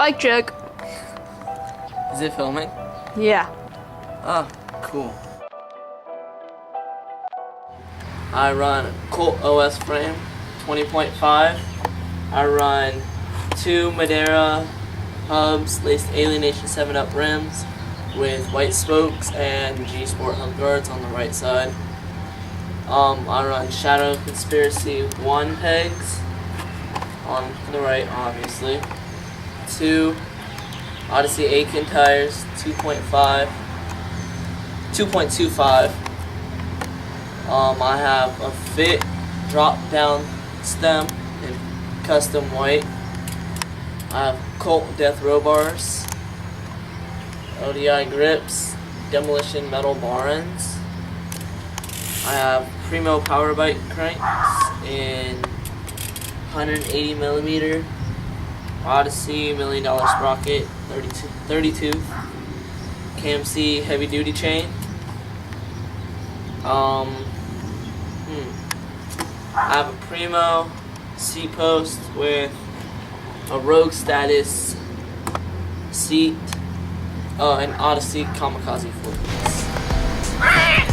Mic check. Is it filming? Yeah. Oh, cool. I run Colt OS frame 20.5. I run 2 Madeira hubs, laced Alienation 7-up rims with white spokes and G Sport hub guards on the right side. I run Shadow Conspiracy 1 pegs on the right, obviously. 2 Odyssey Aiken tires, 2.25. I have a Fit drop down stem in custom white. I have Colt Death Row bars, ODI grips, Demolition metal bar ends. I have Primo power bike cranks in 180mm Odyssey $1 million sprocket 32 KMC heavy duty chain. I have a Primo seat post with a Rogue Status seat, an Odyssey Kamikaze floor piece.